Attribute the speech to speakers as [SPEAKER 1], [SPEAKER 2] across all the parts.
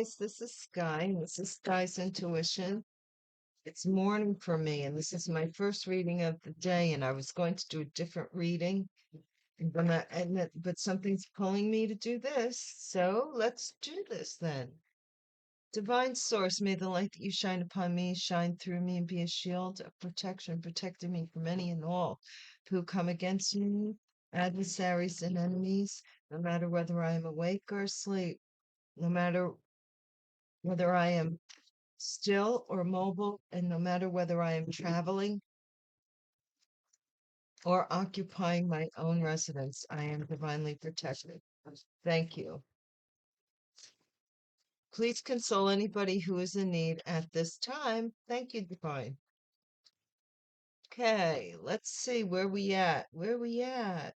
[SPEAKER 1] This is Sky, and this is Sky's Intuition. It's morning for me, and this is my first reading of the day, and I was going to do a different reading, but something's pulling me to do this, so let's do this then. Divine Source, may the light that you shine upon me shine through me and be a shield of protection, protecting me from any and all who come against me, adversaries and enemies, no matter whether I am awake or asleep, no matter whether I am still or mobile, and no matter whether I am traveling or occupying my own residence, I am divinely protected. Thank you. Please console anybody who is in need at this time. Thank you, Divine. Okay, let's see where we at. Where we at?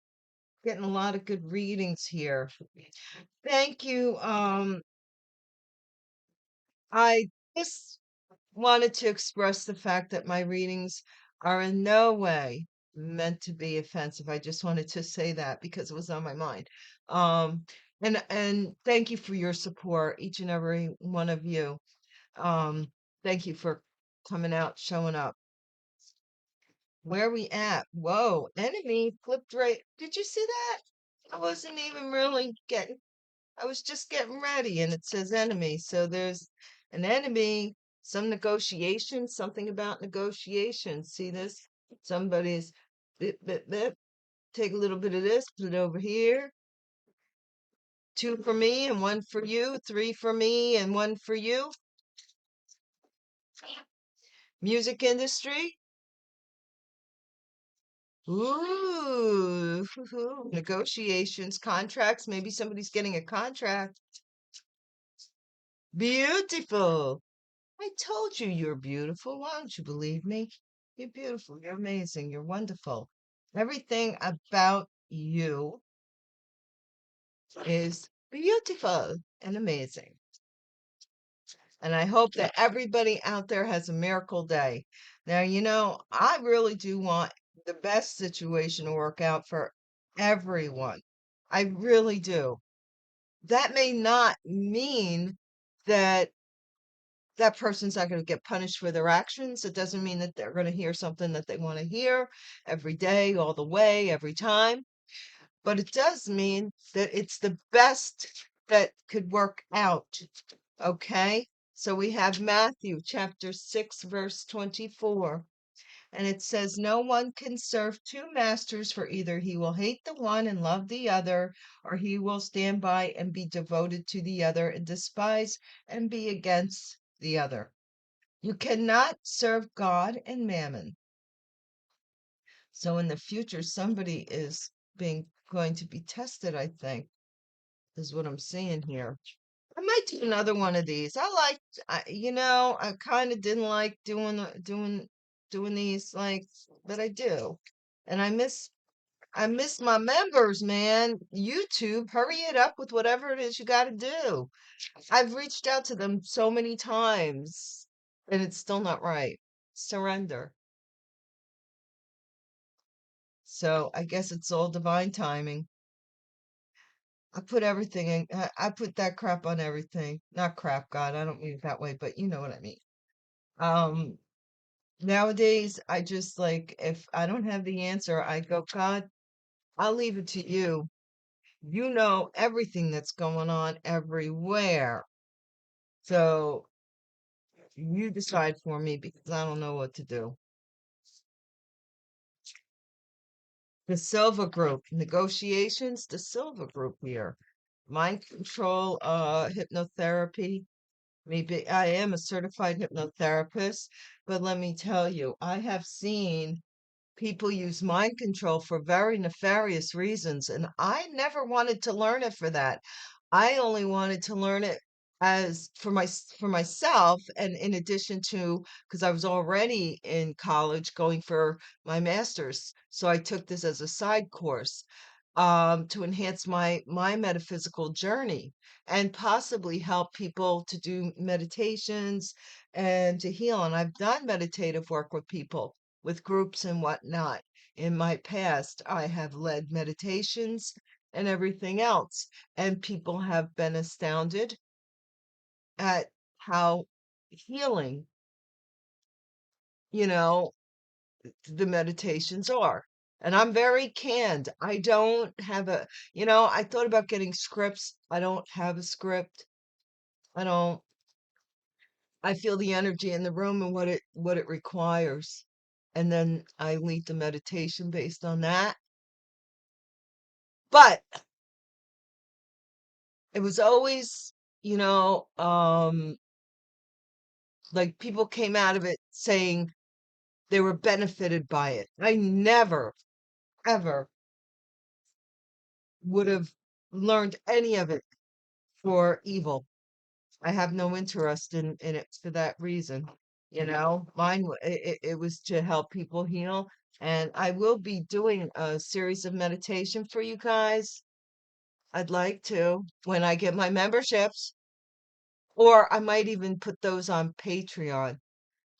[SPEAKER 1] Getting a lot of good readings here. Thank you. I just wanted to express the fact that my readings are in no way meant to be offensive. I just wanted to say that because it was on my mind. Um, and thank you for your support, each and every one of you. Um, Thank you for coming out, showing up. Where we at? Whoa, enemy flipped right. Did you see that? I wasn't even really getting, I was just getting ready and it says enemy. So there's an enemy, some negotiation, something about negotiation. See this? Somebody's bit. Take a little bit of this, put it over here. 2 for me and 1 for you. 3 for me and 1 for you. Music industry. Ooh, negotiations, contracts. Maybe somebody's getting a contract. Beautiful. I told you you're beautiful. Why don't you believe me? You're beautiful. You're amazing. You're wonderful. Everything about you is beautiful and amazing. And I hope that everybody out there has a miracle day. Now, I really do want the best situation to work out for everyone. I really do. That may not mean that that person's not going to get punished for their actions. It doesn't mean that they're going to hear something that they want to hear every day, all the way, every time. But it does mean that it's the best that could work out. Okay? So we have Matthew chapter 6, verse 24. And it says, no one can serve two masters, for either he will hate the one and love the other, or he will stand by and be devoted to the other and despise and be against the other. You cannot serve God and mammon. So in the future, somebody is going to be tested, I think, is what I'm seeing here. I might do another one of these. I kind of didn't like doing these, like, but I do. And I miss my members, man. YouTube, hurry it up with whatever it is you got to do. I've reached out to them so many times and it's still not right. Surrender. So I guess it's all divine timing. I put everything in, I put that crap on everything. Not crap, God, I don't mean it that way, but you know what I mean. Um, Nowadays, I just like, if I don't have the answer, I go, God, I'll leave it to you. You know everything that's going on everywhere. So you decide for me because I don't know what to do. The Silver Group, negotiations, the Silver Group here. Mind control, hypnotherapy. Maybe I am a certified hypnotherapist, but let me tell you, I have seen people use mind control for very nefarious reasons, and I never wanted to learn it for that. I only wanted to learn it as for myself, and in addition to, because I was already in college going for my master's, so I took this as a side course to enhance my metaphysical journey and possibly help people to do meditations and to heal. And I've done meditative work with people, with groups and whatnot. In my past, I have led meditations and everything else, and people have been astounded at how healing, you know, the meditations are. And I'm very canned. I don't have I thought about getting scripts. I don't have a script. I don't, I feel the energy in the room and what it requires. And then I lead the meditation based on that. But it was always, you know, like people came out of it saying they were benefited by it. I never, ever would have learned any of it for evil. I have no interest in it for that reason. It was to help people heal. And I will be doing a series of meditation for you guys. I'd like to when I get my memberships, or I might even put those on Patreon.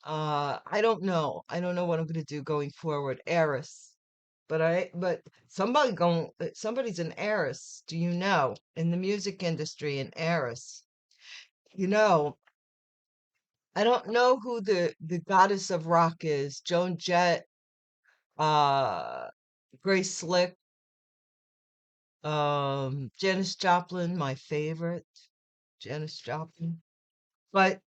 [SPEAKER 1] I don't know. I don't know what I'm going to do going forward. Aries. But somebody's an heiress. Do you know? In the music industry, an heiress. You know, I don't know who the goddess of rock is. Joan Jett, uh, Grace Slick, Janis Joplin, my favorite, Janis Joplin. But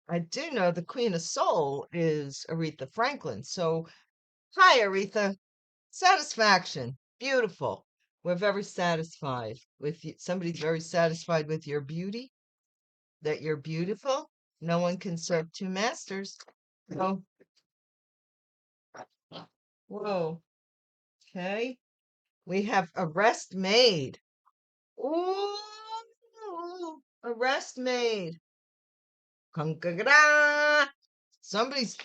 [SPEAKER 1] I do know the Queen of Soul is Aretha Franklin. So, hi, Aretha. Satisfaction. Beautiful. We're very satisfied with you. Somebody's very satisfied with your beauty, that you're beautiful. No one can serve two masters. Oh, whoa. Okay. We have arrest made. Ooh, arrest made. Congra- Somebody's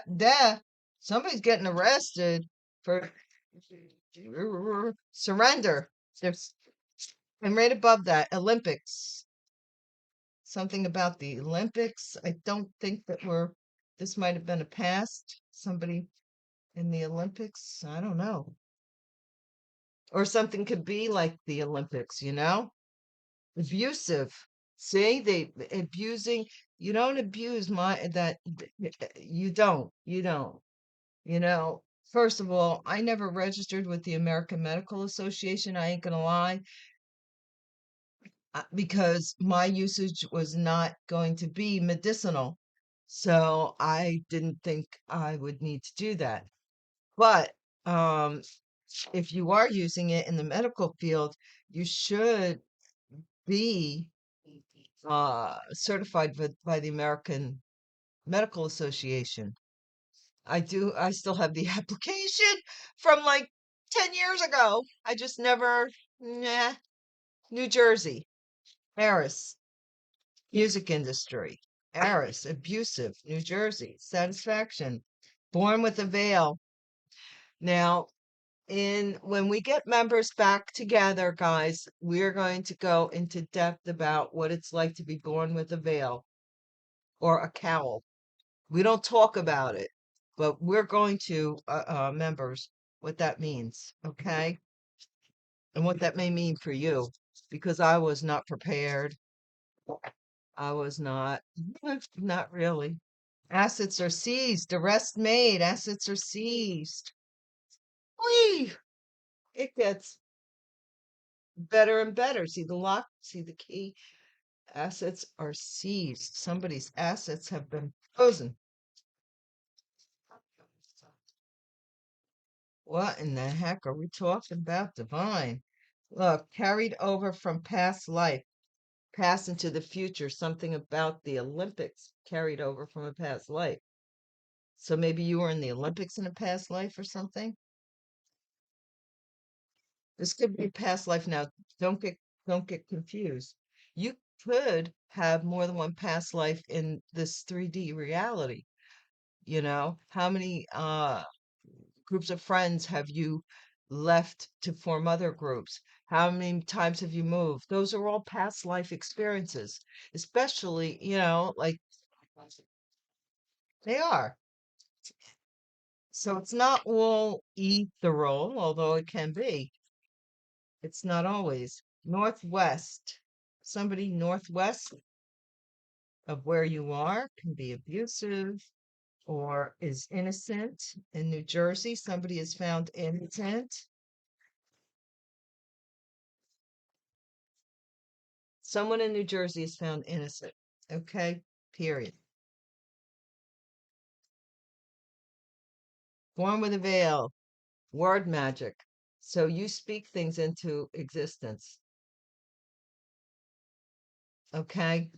[SPEAKER 1] there. Somebody's getting arrested for surrender. There's And right above that, Olympics. Something about the Olympics. I don't think this might have been a past. Somebody in the Olympics. I don't know. Or something could be like the Olympics. Abusive. See, they abusing. You don't abuse you don't. You don't. First of all, I never registered with the American Medical Association. I ain't gonna lie, because my usage was not going to be medicinal. So I didn't think I would need to do that. But um, if you are using it in the medical field, you should be certified by the American Medical Association. I still have the application from like 10 years ago. I just never, nah. New Jersey, Harris. Music industry. Aries, abusive. New Jersey, satisfaction. Born with a veil. Now, in when we get members back together, guys, we're going to go into depth about what it's like to be born with a veil or a cowl. We don't talk about it, but we're going to members what that means, okay? And what that may mean for you, because I was not prepared. I was not, not really. Assets are seized. Arrest made. Assets are seized. Whee! It gets better and better. See the lock? See the key? Assets are seized. Somebody's assets have been frozen. What in the heck are we talking about, divine? Look, carried over from past life, pass into the future. Something about the Olympics carried over from a past life. So maybe you were in the Olympics in a past life or something? This could be past life now. Don't get confused. You could have more than one past life in this 3D reality. How many groups of friends have you left to form other groups? How many times have you moved? Those are all past life experiences, especially, like they are. So it's not all ethereal, although it can be. It's not always. Northwest. Somebody northwest of where you are can be abusive or is innocent. In New Jersey, somebody is found innocent. Someone in New Jersey is found innocent. Okay, period. Born with a veil, word magic. So you speak things into existence. Okay,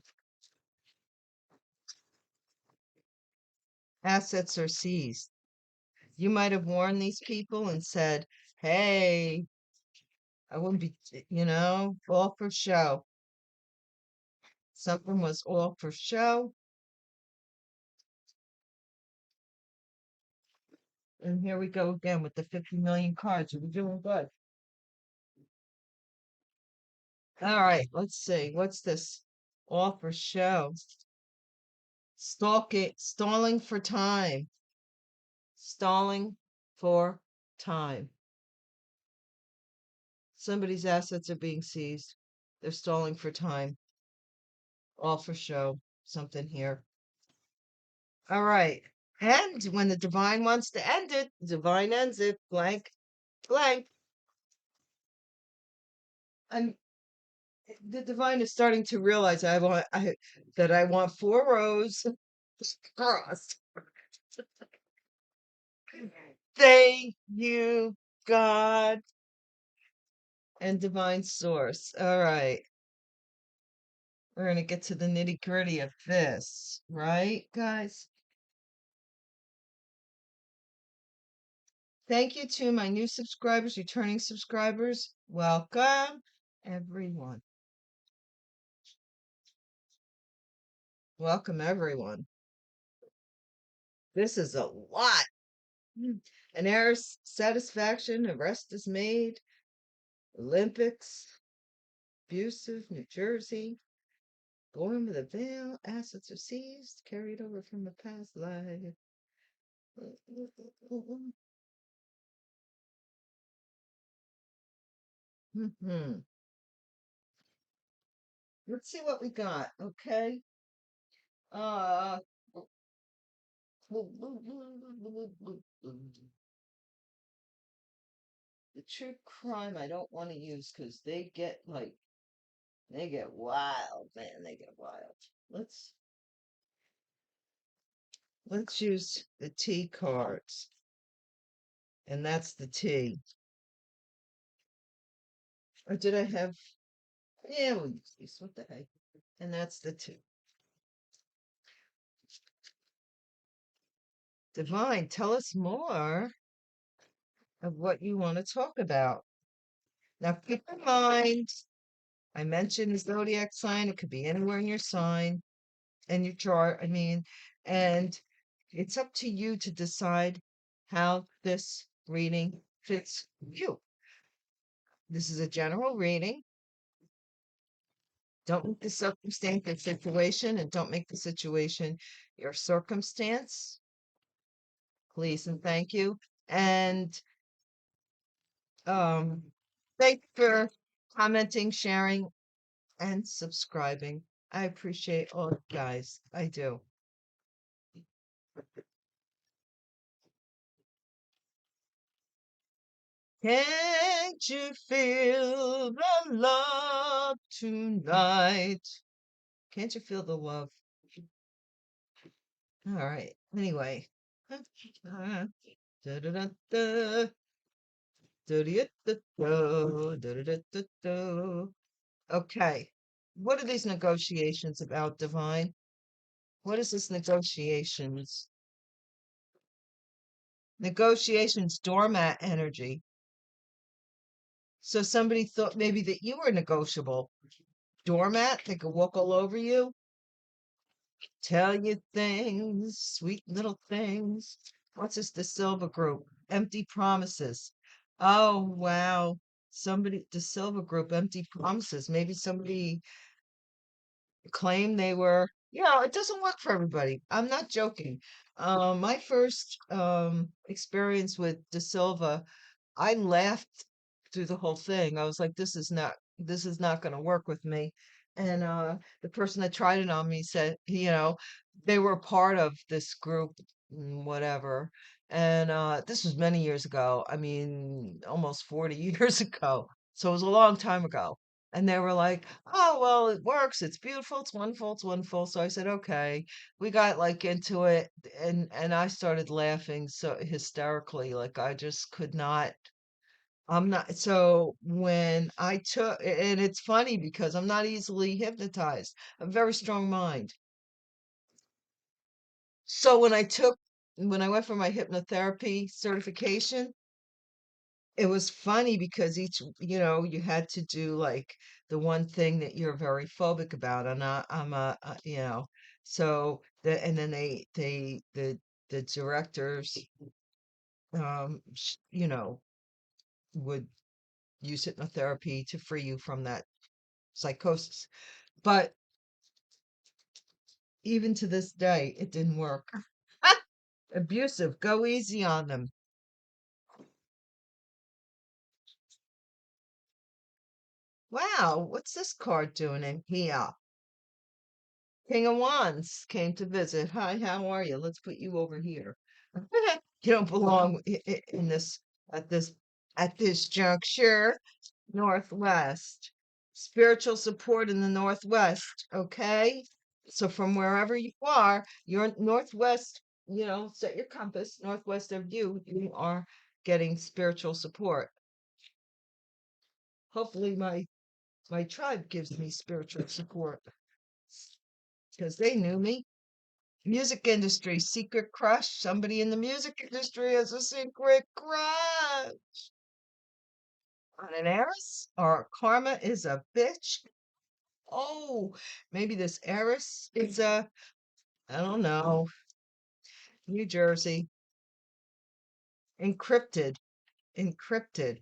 [SPEAKER 1] assets are seized. You might have warned these people and said, hey, I wouldn't be, all for show. Something was all for show. And here we go again with the 50 million cards. We're doing good. All right, let's see. What's this? All for show. Stalling for time. Stalling for time. Somebody's assets are being seized. They're stalling for time. All for show. Something here. All right. And when the divine wants to end it, the divine ends it. Blank, blank. And the divine is starting to realize that I want 4 rows crossed. Thank you, God and divine source. All right. We're going to get to the nitty gritty of this, right, guys? Thank you to my new subscribers, returning subscribers. Welcome, everyone. Welcome, everyone. This is a lot. An heir's satisfaction, arrest is made. Olympics, abusive, New Jersey. Born with a veil, assets are seized, carried over from a past life. Let's see what we got, okay? Uh, the true crime I don't want to use because they get wild, man. They get wild. Let's use the T cards, and that's the T. Or did I have? Yeah, we'll use these. What the heck? And that's the T. Divine, tell us more of what you want to talk about. Now, keep in mind, I mentioned the zodiac sign. It could be anywhere in your sign and your chart. And it's up to you to decide how this reading fits you. This is a general reading. Don't make the circumstance your situation, and don't make the situation your circumstance. Please and thank you. And thank you for commenting, sharing, and subscribing. I appreciate all you guys. I do. Can't you feel the love tonight? Can't you feel the love? All right. Anyway. Da-da-da-da. Da-da-da-da. Da-da-da-da-da. Okay. What are these negotiations about, Divine? What is this negotiations? Negotiations, doormat energy. So somebody thought maybe that you were negotiable. Doormat, they could walk all over you, tell you things, sweet little things. What's this? The Silver Group, empty promises. Oh, wow. The Silver Group, empty promises. Maybe somebody claimed they were, it doesn't work for everybody. I'm not joking. My first experience with De Silva, I laughed through the whole thing. I was like, this is not going to work with me. And the person that tried it on me said, they were part of this group, whatever. And this was many years ago. I mean, almost 40 years ago. So it was a long time ago. And they were like, "Oh, well, it works. It's beautiful. It's wonderful. It's wonderful." So I said, "Okay." We got like into it, and I started laughing so hysterically, like I just could not. I'm not, so when I took, and it's funny because I'm not easily hypnotized. A very strong mind. So when I went for my hypnotherapy certification, it was funny because you had to do like the one thing that you're very phobic about. And I'm and then the directors, would use hypnotherapy to free you from that psychosis. But even to this day, it didn't work. Abusive. Go easy on them. Wow, what's this card doing in here? King of Wands came to visit. Hi, how are you? Let's put you over here. You don't belong in this at this at this juncture. Northwest. Spiritual support in the Northwest, okay? So from wherever you are, you're northwest, set your compass, northwest of you, you are getting spiritual support. Hopefully my tribe gives me spiritual support because they knew me. Music industry, secret crush. Somebody in the music industry has a secret crush on an heiress or karma is a bitch. Oh, maybe this heiress is I don't know, New Jersey. Encrypted, encrypted,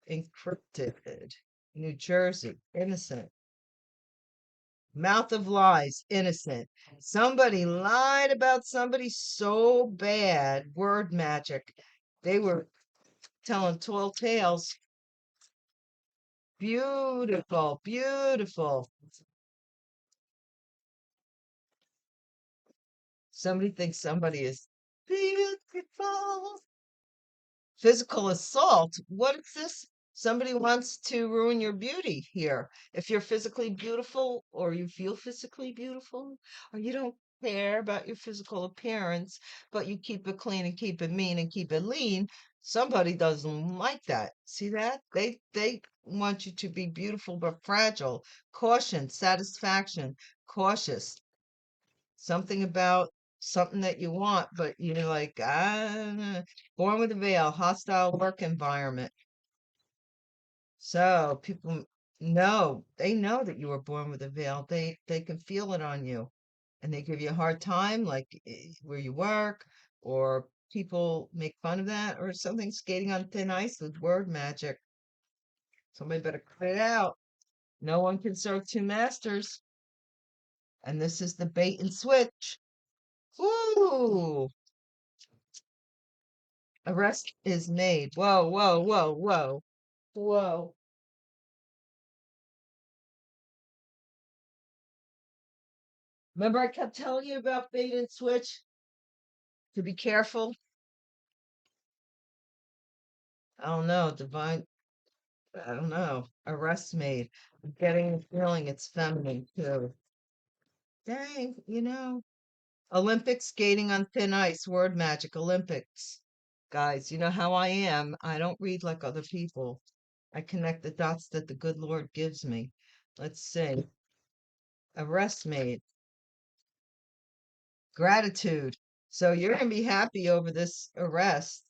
[SPEAKER 1] encrypted. New Jersey, innocent. Mouth of lies, innocent. Somebody lied about somebody so bad. Word magic. They were telling tall tales. Beautiful, beautiful. Somebody thinks somebody is beautiful. Physical assault. What is this? Somebody wants to ruin your beauty here. If you're physically beautiful or you feel physically beautiful or you don't care about your physical appearance, but you keep it clean and keep it mean and keep it lean, somebody doesn't like that. See that? They want you to be beautiful but fragile. Caution, satisfaction, cautious. Something about something that you want, but you're like, born with a veil, hostile work environment. So people know, they know that you were born with a veil. They can feel it on you, and they give you a hard time, like where you work, or people make fun of that, or something skating on thin ice with word magic. Somebody better cut it out. No one can serve two masters, and this is the bait and switch. Ooh. Arrest is made. Whoa, whoa, whoa, whoa, whoa. Remember, I kept telling you about bait and switch to be careful? I don't know. Divine, I don't know. Arrest made. I'm getting the feeling it's feminine too. Dang, Olympics skating on thin ice, word magic, Olympics. Guys, you know how I am. I don't read like other people. I connect the dots that the good Lord gives me. Let's see. Arrest made. Gratitude. So you're going to be happy over this arrest.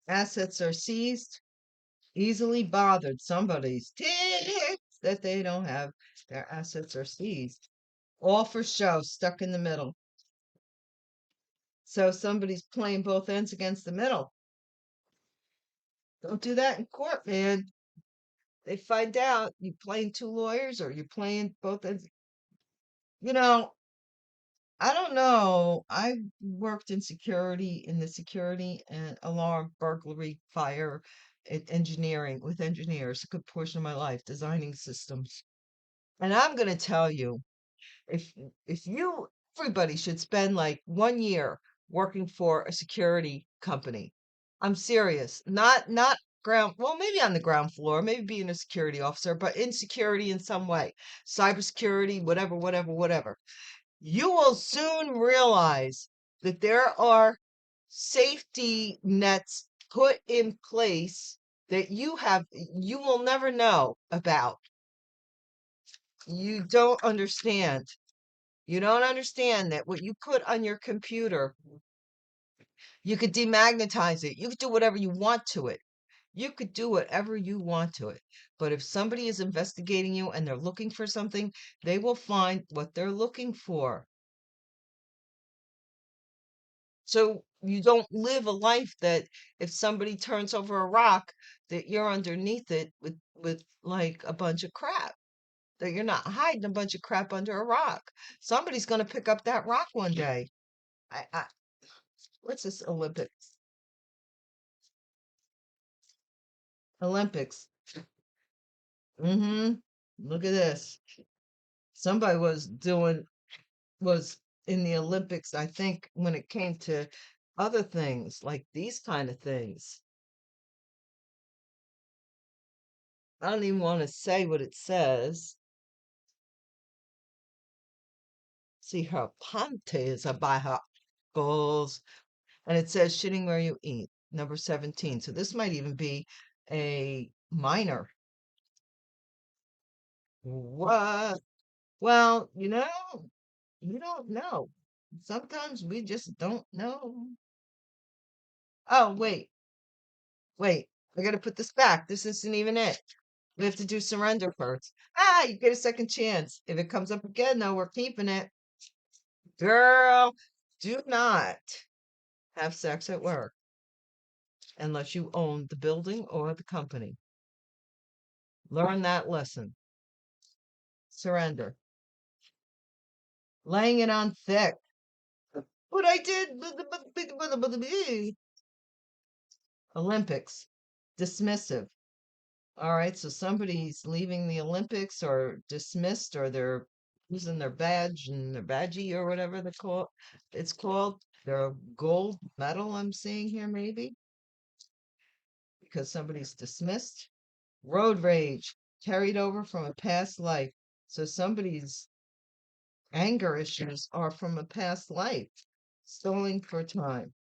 [SPEAKER 1] Assets are seized, easily bothered. Somebody's ticked that they don't have. Their assets are seized. All for show, stuck in the middle. So somebody's playing both ends against the middle. Don't do that in court, man. They find out you playing two lawyers or you're playing both ends. You know, I don't know. I worked in the security and alarm, burglary, fire, engineering with engineers, a good portion of my life, designing systems. And I'm going to tell you, if if you everybody should spend like 1 year working for a security company. I'm serious. Not ground, well, maybe on the ground floor, maybe being a security officer, but in security in some way. Cybersecurity, whatever, whatever, whatever. You will soon realize that there are safety nets put in place that you will never know about. You don't understand. You don't understand that what you put on your computer, you could demagnetize it. You could do whatever you want to it. You could do whatever you want to it. But if somebody is investigating you and they're looking for something, they will find what they're looking for. So you don't live a life that if somebody turns over a rock, that you're underneath it with like a bunch of crap. That you're not hiding a bunch of crap under a rock. Somebody's going to pick up that rock one day. I what's this Olympics? Olympics. Mm-hmm. Look at this. Somebody was in the Olympics, I think, when it came to other things like these kind of things. I don't even want to say what it says. See her panties are by her goals. And it says shitting where you eat, number 17. So this might even be a minor. What? Well, you don't know. Sometimes we just don't know. Oh, wait. I gotta put this back. This isn't even it. We have to do surrender first. Ah, you get a second chance. If it comes up again, though, we're keeping it. Girl, do not have sex at work unless you own the building or the company. Learn that lesson. Surrender. Laying it on thick. What I did. Olympics. Dismissive. All right, so somebody's leaving the Olympics or dismissed or they're losing their badge and their badgie or whatever it's called. Their gold medal I'm seeing here maybe because somebody's dismissed. Road rage carried over from a past life. So somebody's anger issues are from a past life. Stalling for time.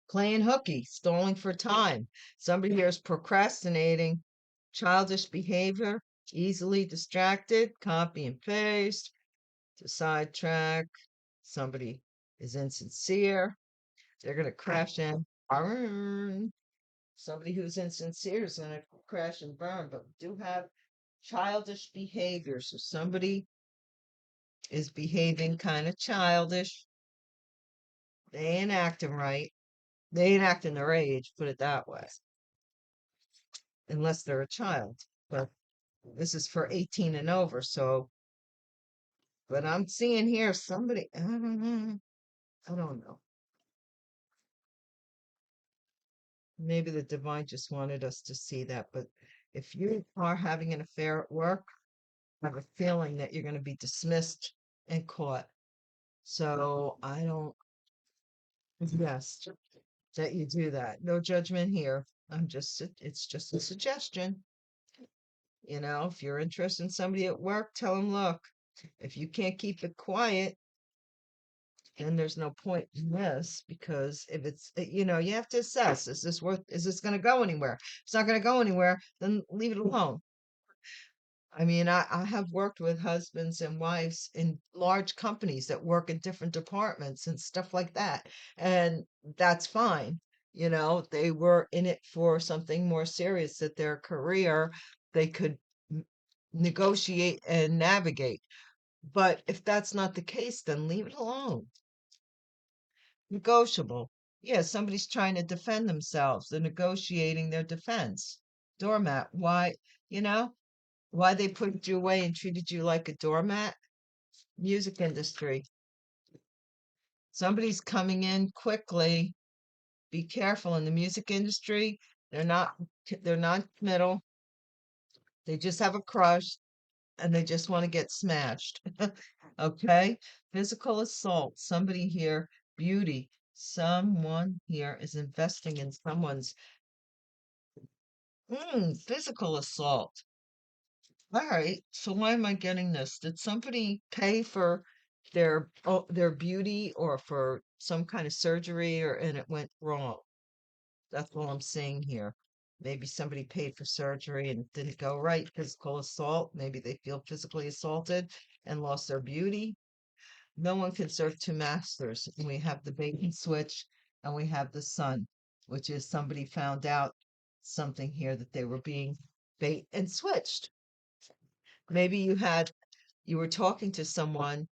[SPEAKER 1] Playing hooky, stalling for time. Somebody here is procrastinating, childish behavior, easily distracted, copy and paste, to sidetrack. Somebody is insincere. They're going to crash and burn. Somebody who's insincere is going to crash and burn, but we do have childish behavior. So somebody is behaving kind of childish. They ain't acting right. They ain't acting their age, put it that way, unless they're a child. But this is for 18 and over. So, but I'm seeing here somebody, I don't know. I don't know. Maybe the divine just wanted us to see that. But if you are having an affair at work, I have a feeling that you're going to be dismissed and caught. So I don't, yes, that you do that. No judgment here. It's just a suggestion. If you're interested in somebody at work, tell them, look, if you can't keep it quiet, then there's no point in this because if you have to assess, is this going to go anywhere? If it's not going to go anywhere, then leave it alone. I mean, I have worked with husbands and wives in large companies that work in different departments and stuff like that. And that's fine. They were in it for something more serious that their career, they could negotiate and navigate. But if that's not the case, then leave it alone. Negotiable. Yeah, somebody's trying to defend themselves. They're negotiating their defense. Doormat. Why they put you away and treated you like a doormat? Music industry. Somebody's coming in quickly. Be careful in the music industry. They're not committal. They just have a crush. and they just want to get smashed. Okay? Physical assault. Somebody here, beauty. Someone here is investing in someone's physical assault. All right. So why am I getting this? Did somebody pay for their beauty or for some kind of surgery or and it went wrong? That's what I'm seeing here. Maybe somebody paid for surgery and it didn't go right. Physical assault. Maybe they feel physically assaulted and lost their beauty. No one can serve two masters. We have the bait and switch, and we have the sun, which is somebody found out something here that they were being bait and switched. Maybe you were talking to someone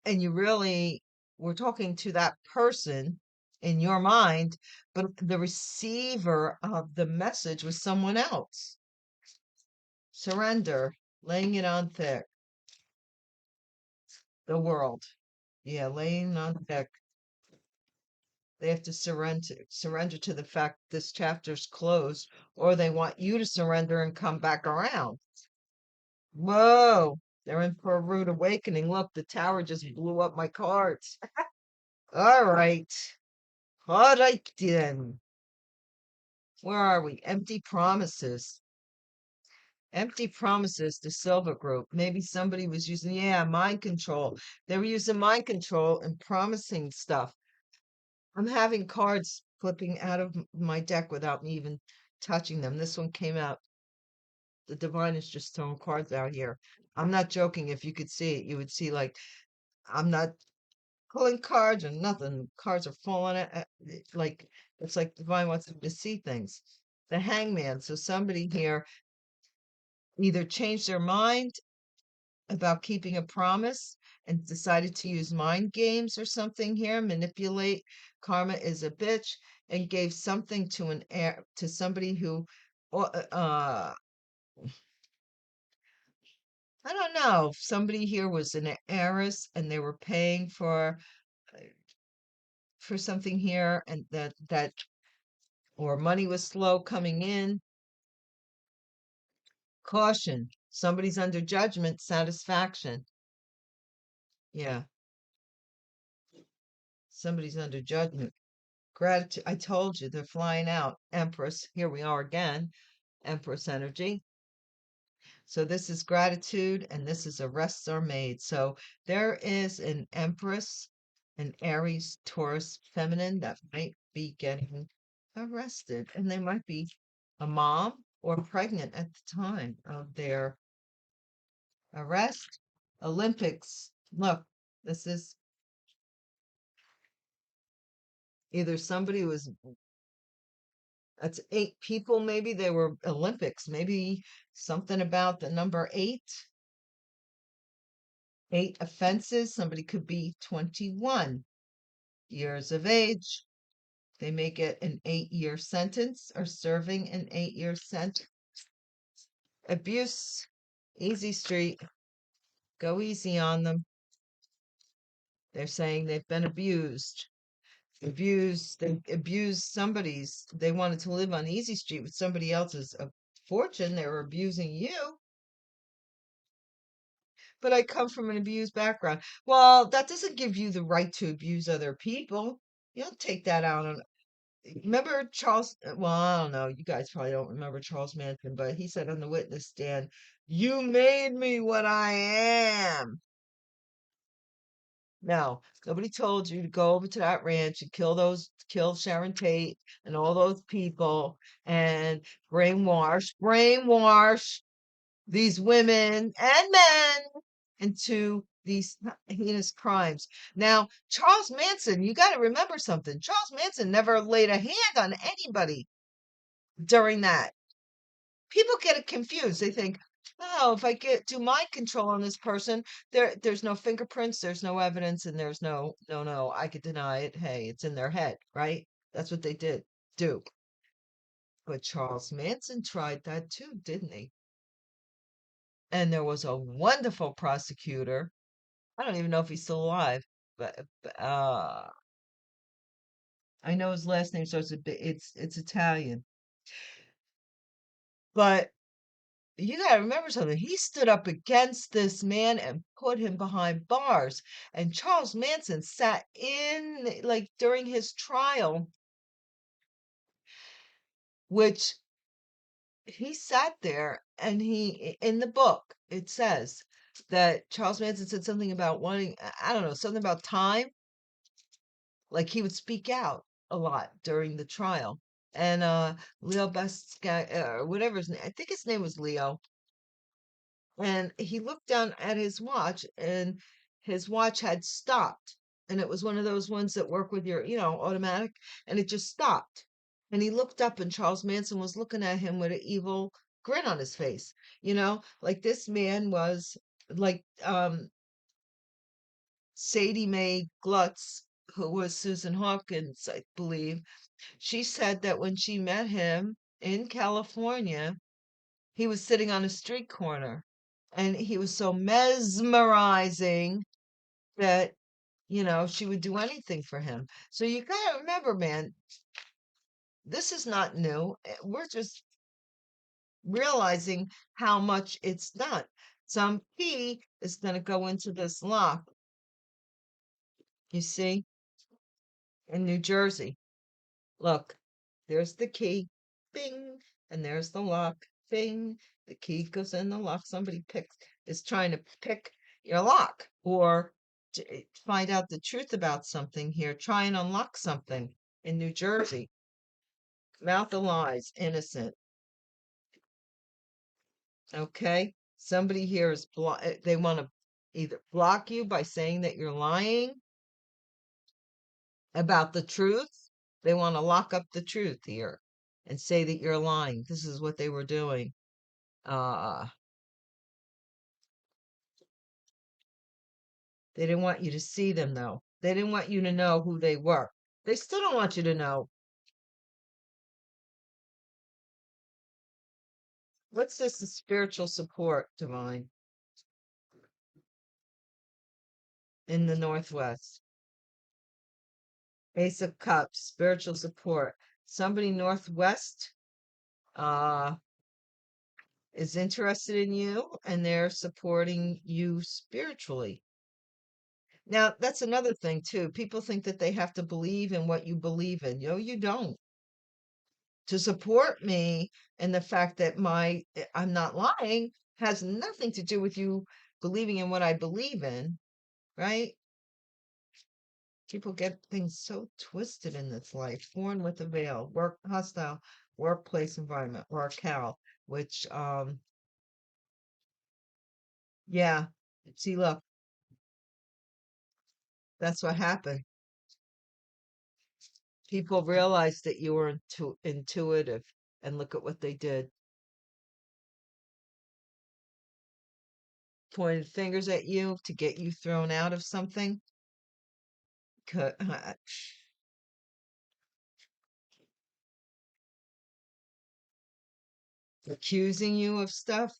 [SPEAKER 1] and you really were talking to that person in your mind, but the receiver of the message was someone else. Surrender, laying it on thick. The world. Yeah, laying on thick. They have to surrender to the fact this chapter's closed, or they want you to surrender and come back around. Whoa, they're in for a rude awakening. Look, the tower just blew up my cards. All right. All right then. Where are we? Empty promises. Empty promises to Silver Group. Maybe somebody was using, yeah, mind control. They were using mind control and promising stuff. I'm having cards flipping out of my deck without me even touching them. This one came out. The divine is just throwing cards out here. I'm not joking. If you could see it, you would see like I'm not pulling cards or nothing. Cards are falling like it's like divine wants me to see things. The hangman. So somebody here either changed their mind about keeping a promise and decided to use mind games or something here, manipulate. Karma is a bitch and gave something to an air to somebody who I don't know. Somebody here was an heiress and they were paying for something here and that or money was slow coming in. Caution. Somebody's under judgment, satisfaction. Yeah, somebody's under judgment. Gratitude. I told you they're flying out. Empress. Here we are again. Empress energy. So this is gratitude and this is arrests are made. So there is an Empress, an Aries, Taurus, feminine that might be getting arrested. And they might be a mom or pregnant at the time of their arrest. Olympics. Look, this is either somebody was, that's 8 people, maybe they were Olympics, maybe something about the number 8 offenses. Somebody could be 21 years of age. They may get an 8-year sentence or serving an 8-year sentence. Abuse, easy street, go easy on them. They're saying they've been abused. They abused they wanted to live on easy street with somebody else's fortune. They were abusing you. But I come from an abused background. Well, that doesn't give you the right to abuse other people. You don't take that out on. Remember Charles? Well, I don't know. You guys probably don't remember Charles Manson, but he said on the witness stand, "You made me what I am." No, nobody told you to go over to that ranch and kill Sharon Tate and all those people and brainwash these women and men into these heinous crimes. Now, Charles Manson, you got to remember something. Charles Manson never laid a hand on anybody during that. People get it confused. They think, oh, if I do mind control on this person, there's no fingerprints, there's no evidence, and there's no, I could deny it. Hey, it's in their head, right? That's what they do. But Charles Manson tried that too, didn't he? And there was a wonderful prosecutor. I don't even know if he's still alive, but I know his last name starts with it's Italian. But you got to remember something. He stood up against this man and put him behind bars. And Charles Manson sat in, like, during his trial, which he sat there and in the book, it says that Charles Manson said something about wanting, I don't know, something about time. Like he would speak out a lot during the trial. And Leo Best guy, or whatever his name, I think his name was Leo. And he looked down at his watch, and his watch had stopped. And it was one of those ones that work with your, automatic, and it just stopped. And he looked up, and Charles Manson was looking at him with an evil grin on his face. Like this man was like Sadie Mae Glutz, who was Susan Hawkins, I believe. She said that when she met him in California, he was sitting on a street corner and he was so mesmerizing that, she would do anything for him. So you got to remember, man, this is not new. We're just realizing how much it's done. Some key is going to go into this lock, you see, in New Jersey. Look, there's the key, bing, and there's the lock, bing. The key goes in the lock. Somebody is trying to pick your lock or to find out the truth about something here. Try and unlock something in New Jersey. Mouth of lies, innocent. Okay, somebody here is they want to either block you by saying that you're lying about the truth. They want to lock up the truth here and say that you're lying. This is what they were doing. Uh, they didn't want you to see them, though. They didn't want you to know who they were. They still don't want you to know. What's this? The spiritual support, Divine, in the Northwest. Ace of Cups, spiritual support. Somebody Northwest uh, is interested in you and they're supporting you spiritually. Now, that's another thing, too. People think that they have to believe in what you believe in. You don't. To support me and the fact that I'm not lying has nothing to do with you believing in what I believe in, right? People get things so twisted in this life. Born with a veil, hostile workplace environment, or a cow, which yeah. See, look, that's what happened. People realized that you were intuitive, and look at what they did. Pointed fingers at you to get you thrown out of something. Accusing you of stuff.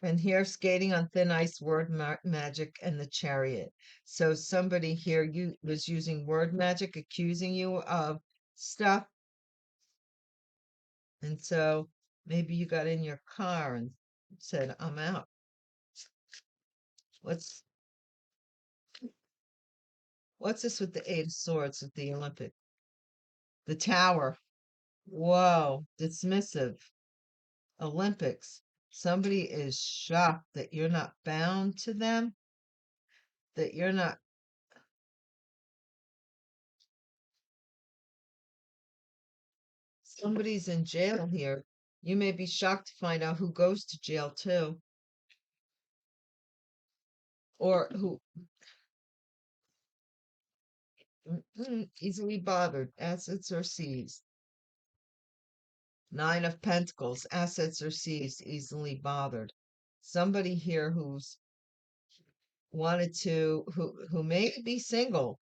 [SPEAKER 1] And here, skating on thin ice, word magic, and the chariot. So somebody here you was using word magic, accusing you of stuff, and so maybe you got in your car and said, "I'm out." What's what's this with the Eight of Swords with the Olympic? The Tower. Whoa, dismissive. Olympics. Somebody is shocked that you're not bound to them, that you're not. Somebody's in jail here. You may be shocked to find out who goes to jail too, or who easily bothered, assets are seized. Nine of Pentacles, assets are seized, easily bothered. Somebody here who's who may be single.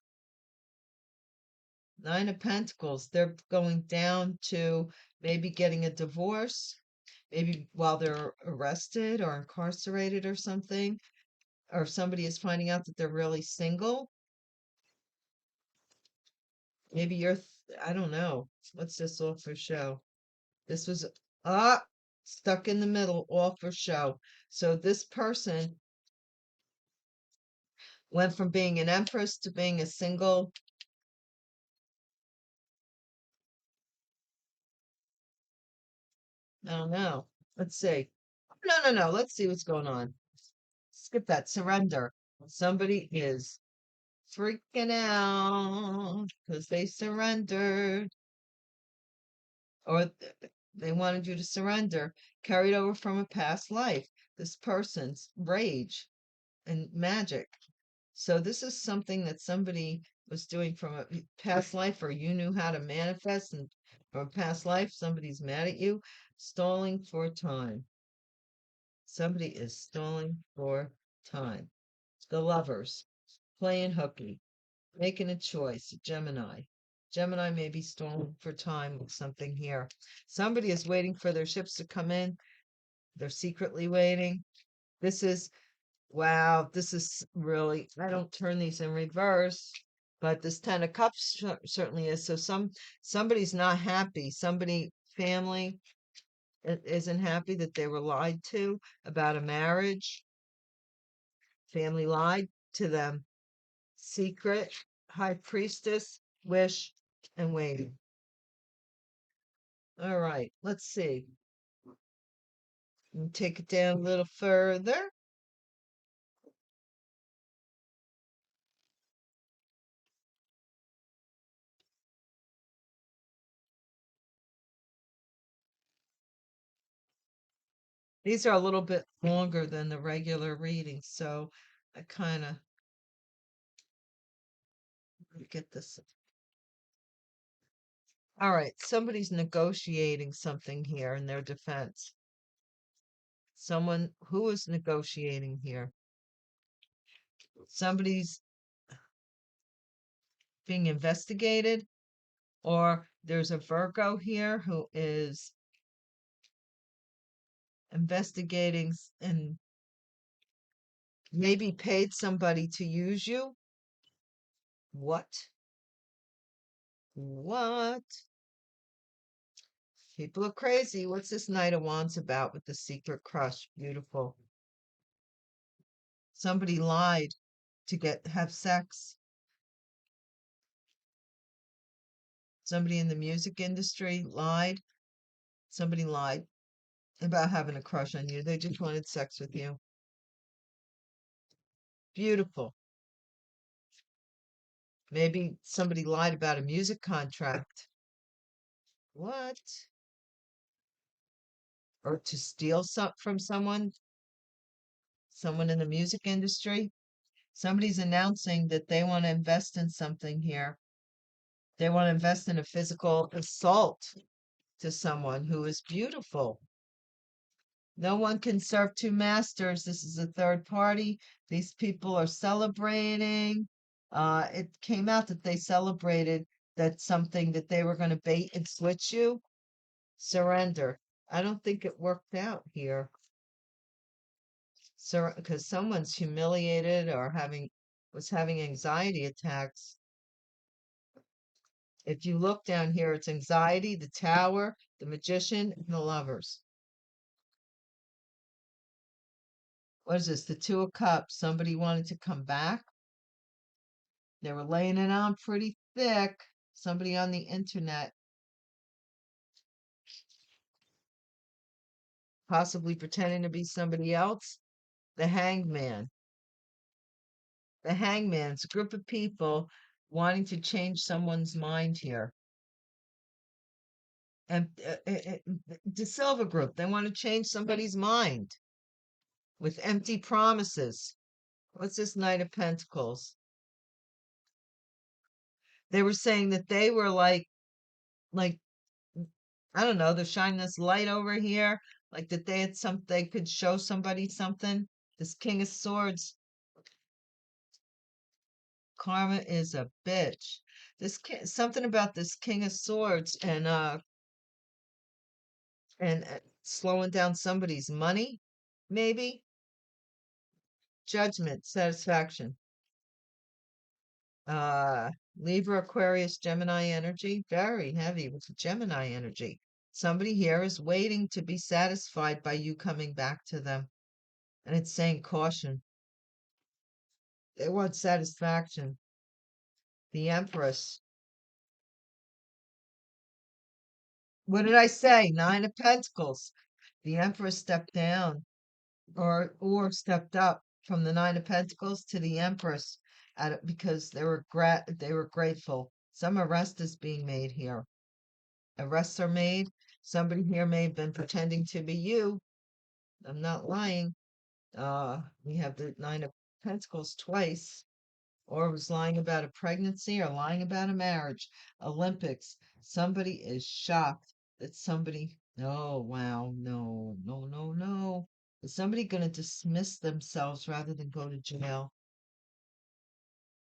[SPEAKER 1] Nine of Pentacles, they're going down to maybe getting a divorce, maybe while they're arrested or incarcerated or something, or somebody is finding out that they're really single. Maybe I don't know. What's this all for show? This was Ah, stuck in the middle, all for show. So this person went from being an empress to being a single. I don't know. Let's see. No. Let's see what's going on. Skip that. Surrender. Somebody is freaking out because they surrendered, or they wanted you to surrender, carried over from a past life. This person's rage and magic. So this is something that somebody was doing from a past life, or you knew how to manifest, and from a past life, somebody's mad at you, stalling for time. Somebody is stalling for time. The lovers, playing hooky, making a choice. Gemini. Gemini may be stalling for time with something here. Somebody is waiting for their ships to come in. They're secretly waiting. This is Wow, this is really, I don't turn these in reverse, but this Ten of Cups certainly is. So somebody's not happy. Somebody, family isn't happy that they were lied to about a marriage. Family lied to them. Secret, High Priestess, wish, and waiting. All right, let's see. Take it down a little further. These are a little bit longer than the regular readings, so I kind of get this. All right, somebody's negotiating something here in their defense. Someone who is negotiating here. Somebody's being investigated, or there's a Virgo here who is investigating and maybe paid somebody to use you. What? What? People are crazy. What's this Knight of Wands about with the secret crush? Beautiful. Somebody lied to have sex. Somebody in the music industry lied. Somebody lied about having a crush on you. They just wanted sex with you. Beautiful. Maybe somebody lied about a music contract. What? Or to steal from someone in the music industry. Somebody's announcing that they want to invest in something here. They want to invest in a physical assault to someone who is beautiful. No one can serve two masters. This is a third party. These people are celebrating. It came out that they celebrated that something that they were going to bait and switch you. Surrender. I don't think it worked out here. Because someone's humiliated or was having anxiety attacks. If you look down here, it's anxiety, the Tower, the Magician, and the Lovers. What is this? The Two of Cups. Somebody wanted to come back. They were laying it on pretty thick. Somebody on the internet, possibly pretending to be somebody else. The Hangman. The Hangman's a group of people wanting to change someone's mind here. And the Silver Group, they want to change somebody's mind with empty promises. What's this Knight of Pentacles? They were saying that they were like, I don't know, they're shining this light over here, like that they could show somebody something. This King of Swords, karma is a bitch. Something about this King of Swords and slowing down somebody's money, maybe. Judgment, satisfaction. Uh, Libra, Aquarius, Gemini energy, very heavy with the Gemini energy. Somebody here is waiting to be satisfied by you coming back to them. And it's saying caution. They want satisfaction. The Empress. What did I say? Nine of Pentacles. The Empress stepped down or stepped up from the Nine of Pentacles to the Empress because they were grateful. Some arrest is being made here. Arrests are made. Somebody here may have been pretending to be you. I'm not lying. We have the Nine of Pentacles twice, or was lying about a pregnancy or lying about a marriage. Olympics. Somebody is shocked that somebody, oh, wow, no, no, no, no. Is somebody going to dismiss themselves rather than go to jail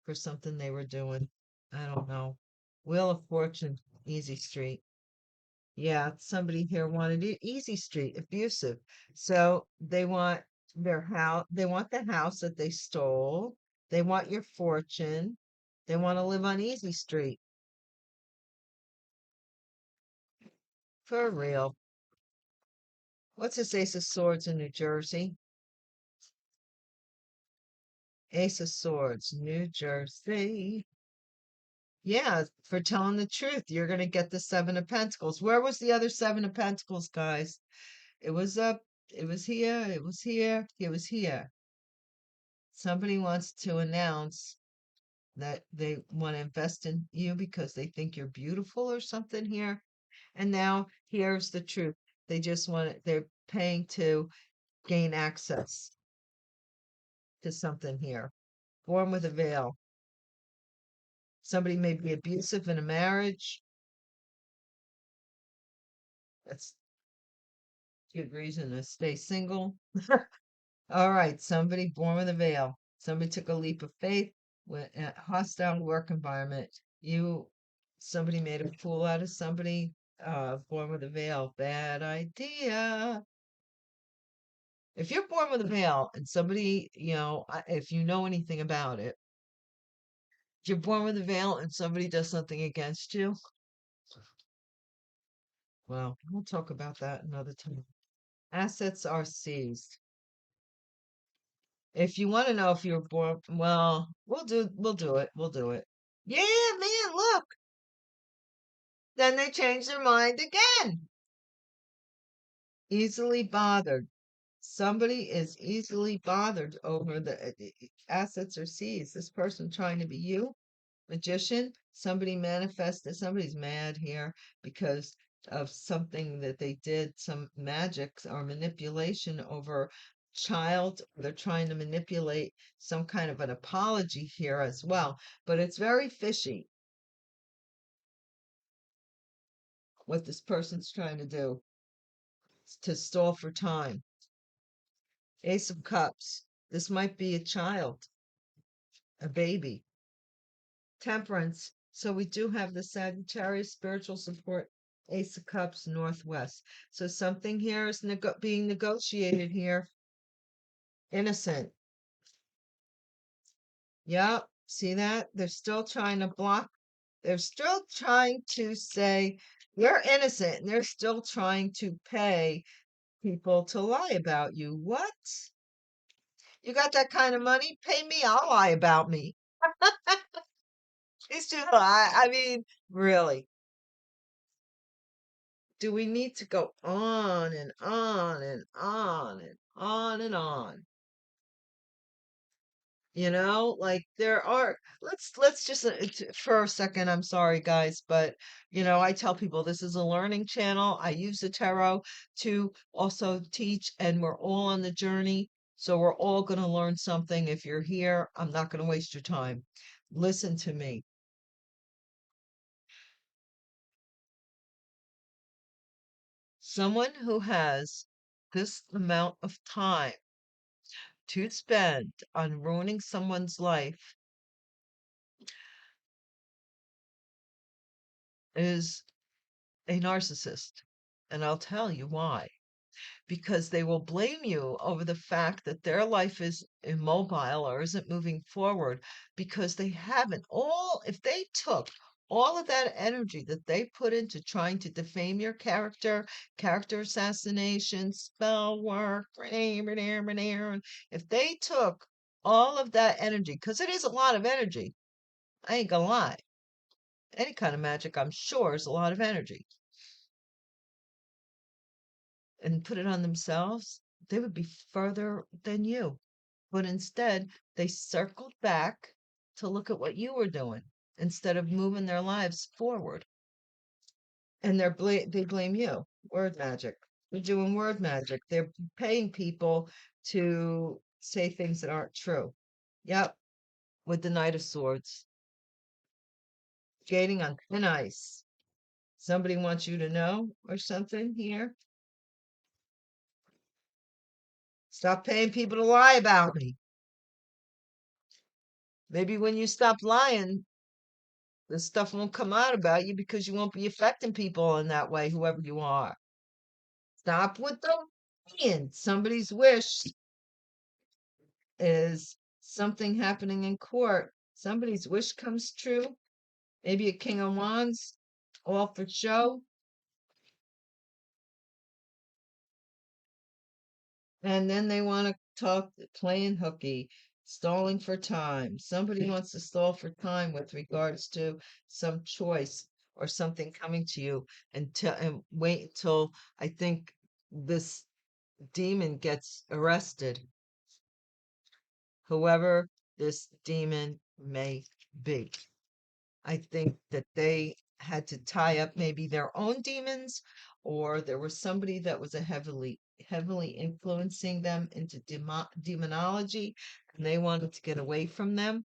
[SPEAKER 1] for something they were doing? I don't know. Wheel of Fortune, Easy Street. Yeah, somebody here wanted Easy Street, abusive. So they want their house, they want the house that they stole. They want your fortune. They want to live on Easy Street. For real. What's this Ace of Swords in New Jersey? Ace of Swords, New Jersey. Yeah, for telling the truth, you're going to get the Seven of Pentacles. Where was the other Seven of Pentacles, guys? It was up, it was here, it was here, it was here. Somebody wants to announce that they want to invest in you because they think you're beautiful or something here. And now here's the truth. They're paying to gain access to something here. Born with a veil. Somebody may be abusive in a marriage. That's a good reason to stay single. All right, somebody born with a veil. Somebody took a leap of faith with a hostile work environment. Somebody made a fool out of somebody, born with a veil. Bad idea. If you're born with a veil and somebody, if you know anything about it, if you're born with a veil and somebody does something against you, well, we'll talk about that another time. Assets are seized. If you want to know if you're born, well, we'll do it. We'll do it. Yeah, man, look. Then they change their mind again. Easily bothered. Somebody is easily bothered over the assets are seized. This person trying to be you, magician, somebody manifested, somebody's mad here because of something that they did, some magic or manipulation over child. They're trying to manipulate some kind of an apology here as well, but it's very fishy what this person's trying to do to stall for time. Ace of Cups. This might be a child, a baby. Temperance. So we do have the Sagittarius spiritual support, Ace of Cups, Northwest. So something here is being negotiated here. Innocent. Yep. See that? They're still trying to block. They're still trying to say you're innocent, and they're still trying to pay people to lie about you. What? You got that kind of money? Pay me, I'll lie about me. It's just, I mean, really. Do we need to go on and on and on and on and on? Like there are, let's just for a second, I'm sorry guys, but I tell people this is a learning channel. I use the tarot to also teach, and we're all on the journey. So we're all going to learn something. If you're here, I'm not going to waste your time. Listen to me. Someone who has this amount of time to spend on ruining someone's life is a narcissist. And I'll tell you why. Because they will blame you over the fact that their life is immobile or isn't moving forward because they haven't. If they took all of that energy that they put into trying to defame your character assassination, spell work, if they took all of that energy, because it is a lot of energy, I ain't gonna lie. Any kind of magic, I'm sure, is a lot of energy, and put it on themselves, they would be further than you. But instead, they circled back to look at what you were doing instead of moving their lives forward. And they blame you. Word magic. They're doing word magic. They're paying people to say things that aren't true. Yep, with the Knight of Swords. Skating on thin ice. Somebody wants you to know or something here. Stop paying people to lie about me. Maybe when you stop lying, this stuff won't come out about you because you won't be affecting people in that way, whoever you are. Stop with the lying. Somebody's wish is something happening in court. Somebody's wish comes true. Maybe a King of Wands, all for show. And then they want to talk playing hooky, stalling for time. Somebody wants to stall for time with regards to some choice or something coming to you and wait until I think this demon gets arrested. Whoever this demon may be. I think that they had to tie up maybe their own demons, or there was somebody that was a heavily influencing them into demonology, and they wanted to get away from them.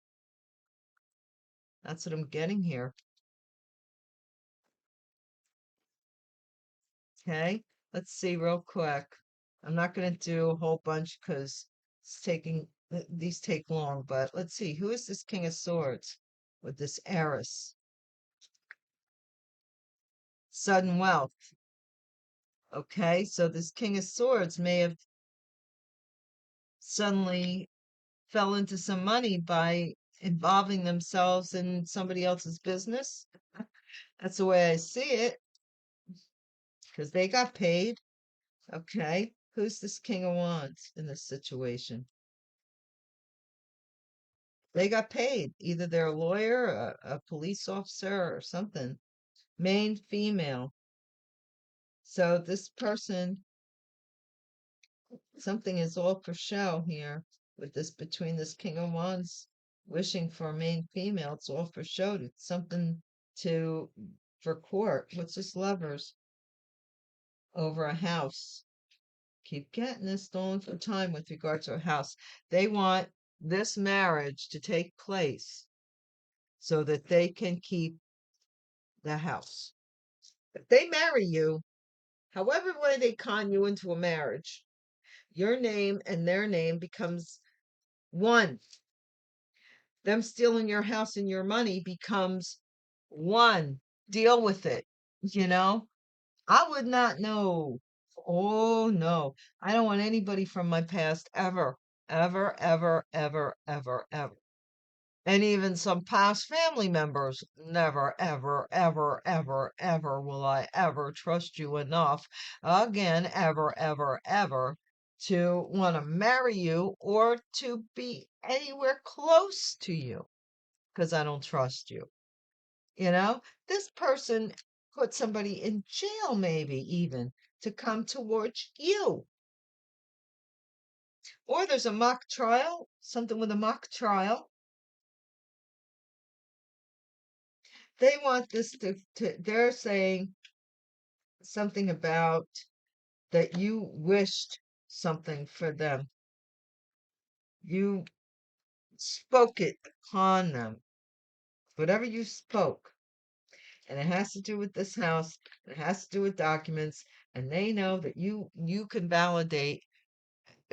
[SPEAKER 1] That's what I'm getting here. Okay, let's see real quick. I'm not going to do a whole bunch because these take long, but let's see. Who is this King of Swords with this heiress? Sudden wealth. Okay, so this King of Swords may have suddenly fell into some money by involving themselves in somebody else's business. That's the way I see it, because they got paid. Okay, who's this King of Wands in this situation? They got paid. Either they're a lawyer, a police officer, or something. Main female. So this person, something is all for show here with this between this King of Wands wishing for a main female. It's all for show. It's something to for court. What's this lovers over a house? Keep getting this stolen for time with regard to a house. They want this marriage to take place so that they can keep the house. If they marry you, however way they con you into a marriage, your name and their name becomes one. Them stealing your house and your money becomes one. Deal with it. You know, I would not know. Oh, no. I don't want anybody from my past ever, ever, ever, ever, ever, ever. And even some past family members, never, ever, ever, ever, ever will I ever trust you enough again, ever, ever, ever to want to marry you or to be anywhere close to you because I don't trust you. You know, this person put somebody in jail, maybe even to come towards you. Or there's a mock trial, something with a mock trial. They want this they're saying something about that you wished something for them. You spoke it upon them. Whatever you spoke. And it has to do with this house. It has to do with documents. And they know that you can validate.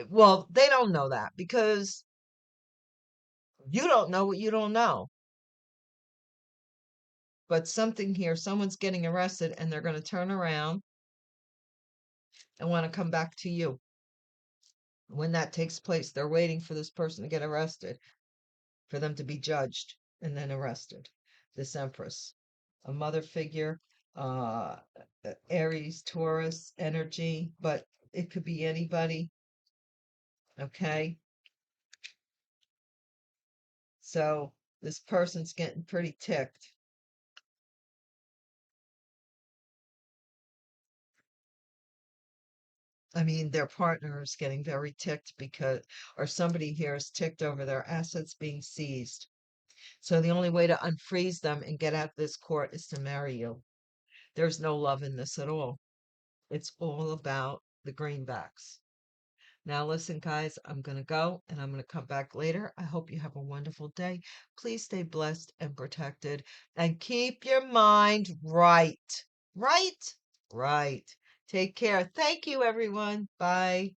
[SPEAKER 1] Well, they don't know that because you don't know what you don't know. But something here, someone's getting arrested and they're going to turn around and want to come back to you. When that takes place, they're waiting for this person to get arrested, for them to be judged and then arrested. This Empress. a mother figure, Aries, Taurus energy, but it could be anybody. Okay. So this person's getting pretty ticked. I mean, their partner is getting very ticked because, or somebody here is ticked over their assets being seized. So the only way to unfreeze them and get out of this court is to marry you. There's no love in this at all. It's all about the greenbacks. Now, listen, guys, I'm going to go and I'm going to come back later. I hope you have a wonderful day. Please stay blessed and protected and keep your mind right. Right? Right. Take care. Thank you, everyone. Bye.